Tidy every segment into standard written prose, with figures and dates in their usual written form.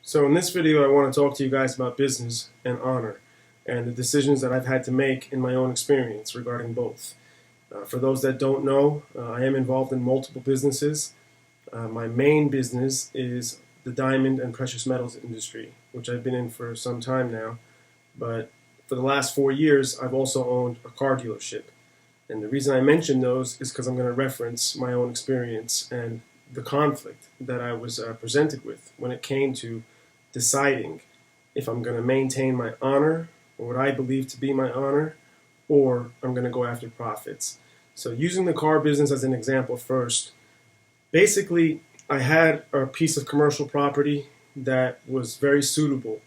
So in this video, I want to talk to you guys about business and honor and the decisions that I've had to make in my own experience regarding both. For those that don't know, I am involved in multiple businesses. My main business is the diamond and precious metals industry, which I've been in for some time now. But for the last 4 years, I've also owned a car dealership. And the reason I mention those is because I'm going to reference my own experience and the conflict that I was presented with when it came to deciding if I'm going to maintain my honor, or what I believe to be my honor, or I'm going to go after profits. So using the car business as an example first, basically I had a piece of commercial property that was very suitable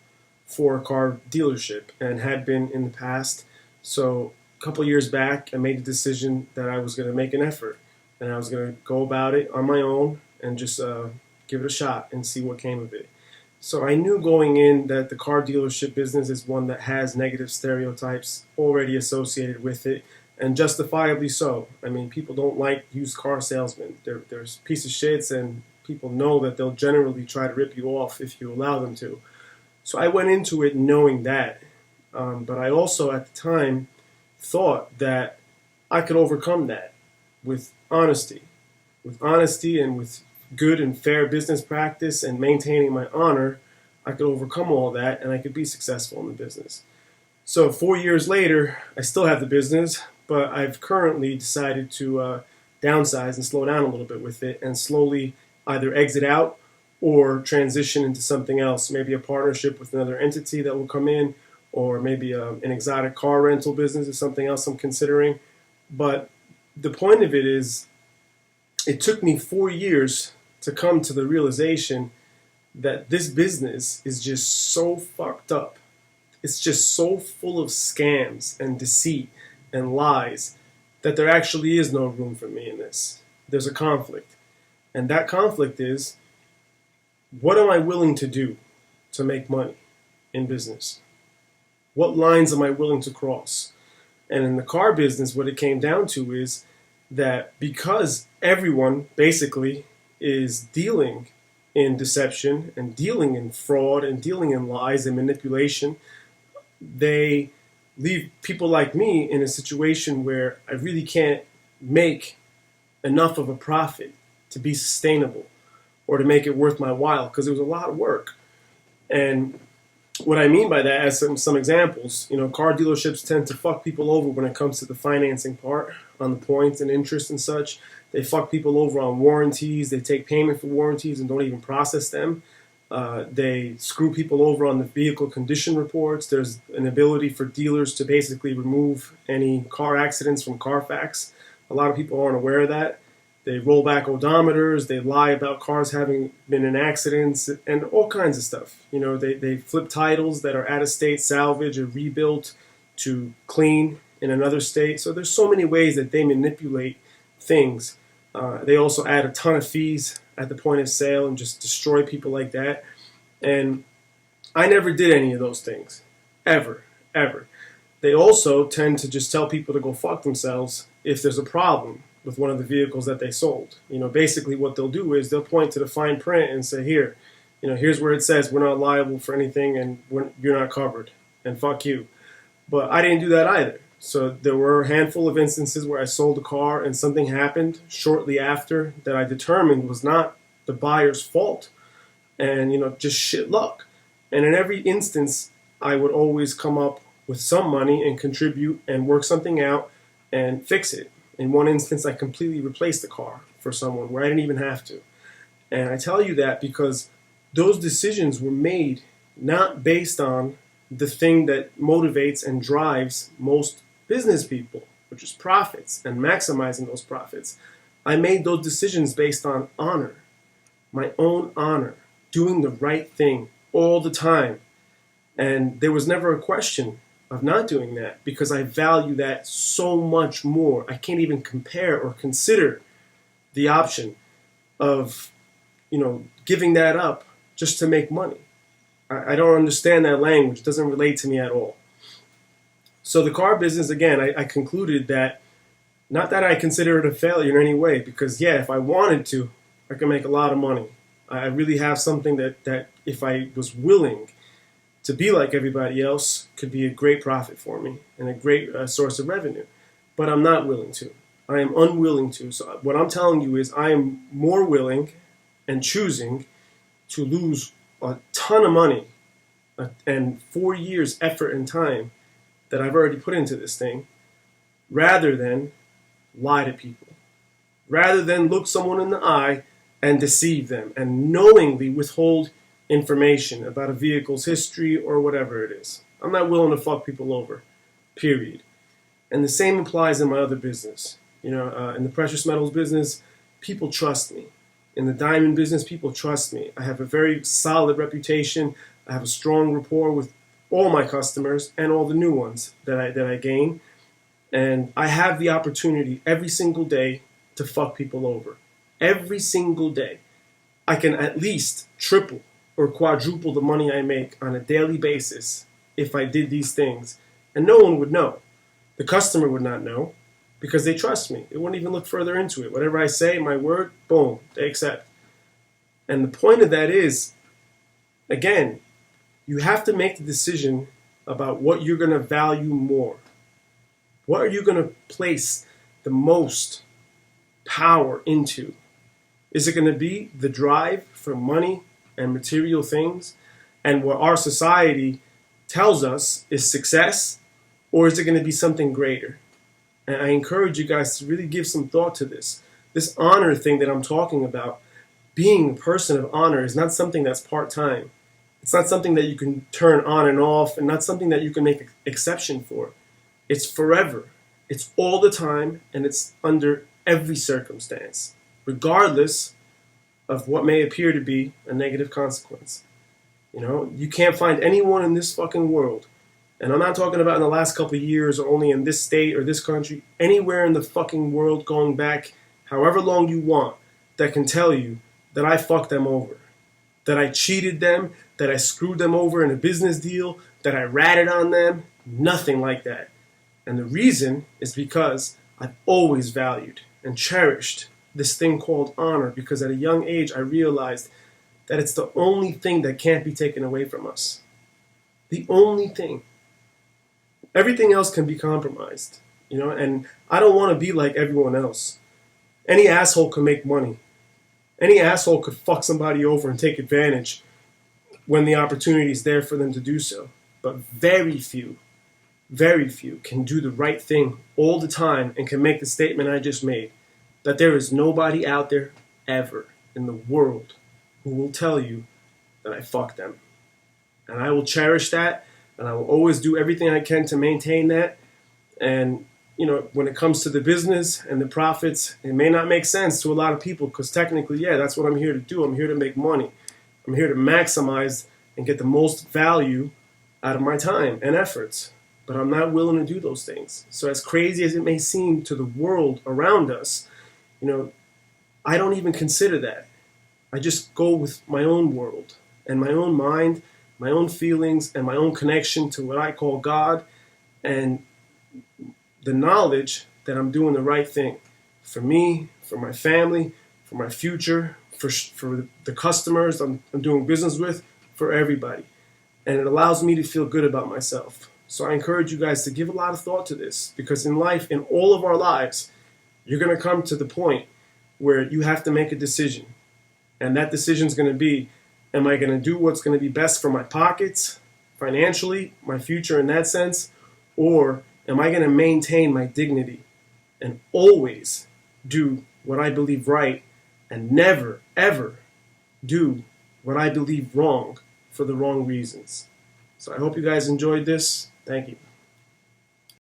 for a car dealership and had been in the past. So a couple years back, I made the decision that I was going to make an effort and I was going to go about it on my own and just give it a shot and see what came of it. So I knew going in that the car dealership business is one that has negative stereotypes already associated with it, and justifiably so. I mean, people don't like used car salesmen. They're piece of shits, and people know that they'll generally try to rip you off if you allow them to. So I went into it knowing that, but I also at the time thought that I could overcome that with honesty and with good and fair business practice and maintaining my honor. I could overcome all that and I could be successful in the business. So 4 years later, I still have the business, but I've currently decided to downsize and slow down a little bit with it and slowly either exit out or transition into something else, maybe a partnership with another entity that will come in, or maybe an exotic car rental business is something else I'm considering. But the point of it is, it took me 4 years to come to the realization that this business is just so fucked up. It's just so full of scams and deceit and lies that there actually is no room for me in this. There's a conflict. And that conflict is, what am I willing to do to make money in business? What lines am I willing to cross? And in the car business, what it came down to is that because everyone basically is dealing in deception and dealing in fraud and dealing in lies and manipulation, they leave people like me in a situation where I really can't make enough of a profit to be sustainable or to make it worth my while, because it was a lot of work. And what I mean by that, as some examples, car dealerships tend to fuck people over when it comes to the financing part, on the points and interest and such. They fuck people over on warranties. They take payment for warranties and don't even process them. They screw people over on the vehicle condition reports. There's an ability for dealers to basically remove any car accidents from Carfax. A lot of people aren't aware of that. They roll back odometers. They lie about cars having been in accidents and all kinds of stuff. They flip titles that are out of state, salvage or rebuilt to clean in another state. So there's so many ways that they manipulate things. They also add a ton of fees at the point of sale and just destroy people like that. And I never did any of those things, ever. They also tend to just tell people to go fuck themselves if there's a problem with one of the vehicles that they sold. Basically what they'll do is they'll point to the fine print and say, here's where it says we're not liable for anything and you're not covered, and fuck you. But I didn't do that either. So there were a handful of instances where I sold a car and something happened shortly after that I determined was not the buyer's fault, and just shit luck. And in every instance, I would always come up with some money and contribute and work something out and fix it. In one instance, I completely replaced the car for someone where I didn't even have to. And I tell you that because those decisions were made not based on the thing that motivates and drives most business people, which is profits and maximizing those profits. I made those decisions based on honor, my own honor, doing the right thing all the time. And there was never a question of not doing that because I value that so much more. I can't even compare or consider the option of, giving that up just to make money. I don't understand that language. It doesn't relate to me at all. So the car business, again, I concluded that, not that I consider it a failure in any way, because if I wanted to, I could make a lot of money. I really have something that if I was willing to be like everybody else, could be a great profit for me and a great source of revenue. But I'm not willing to. I am unwilling to. So what I'm telling you is I am more willing and choosing to lose a ton of money and 4 years effort and time that I've already put into this thing, rather than lie to people, rather than look someone in the eye and deceive them and knowingly withhold information about a vehicle's history or whatever it is. I'm not willing to fuck people over, period. And the same applies in my other business. In the precious metals business, people trust me. In the diamond business, people trust me. I have a very solid reputation. I have a strong rapport with all my customers and all the new ones that I gain. And I have the opportunity every single day to fuck people over. Every single day. I can at least triple or quadruple the money I make on a daily basis if I did these things. And no one would know. The customer would not know because they trust me. They wouldn't even look further into it. Whatever I say, my word, boom, they accept. And the point of that is, again, you have to make the decision about what you're going to value more. What are you going to place the most power into? Is it going to be the drive for money and material things and what our society tells us is success? Or is it going to be something greater? And I encourage you guys to really give some thought to this. This honor thing that I'm talking about, being a person of honor is not something that's part-time. It's not something that you can turn on and off and not something that you can make an exception for. It's forever. It's all the time and it's under every circumstance, regardless of what may appear to be a negative consequence. You can't find anyone in this fucking world, and I'm not talking about in the last couple of years or only in this state or this country, anywhere in the fucking world going back however long you want, that can tell you that I fucked them over, that I cheated them, that I screwed them over in a business deal, that I ratted on them. Nothing like that. And the reason is because I've always valued and cherished this thing called honor, because at a young age I realized that it's the only thing that can't be taken away from us. The only thing. Everything else can be compromised, and I don't want to be like everyone else. Any asshole can make money. Any asshole could fuck somebody over and take advantage when the opportunity is there for them to do so. But very few can do the right thing all the time and can make the statement I just made, that there is nobody out there ever in the world who will tell you that I fucked them. And I will cherish that, and I will always do everything I can to maintain that. And, when it comes to the business and the profits, it may not make sense to a lot of people because technically, yeah, that's what I'm here to do. I'm here to make money. I'm here to maximize and get the most value out of my time and efforts. But I'm not willing to do those things. So as crazy as it may seem to the world around us, I don't even consider that. I just go with my own world and my own mind, my own feelings, and my own connection to what I call God, and the knowledge that I'm doing the right thing for me, for my family, for my future, for the customers I'm doing business with, for everybody. And it allows me to feel good about myself. So I encourage you guys to give a lot of thought to this, because in life, in all of our lives, you're going to come to the point where you have to make a decision. And that decision is going to be, am I going to do what's going to be best for my pockets, financially, my future in that sense, or am I going to maintain my dignity and always do what I believe right and never, ever do what I believe wrong for the wrong reasons? So I hope you guys enjoyed this. Thank you.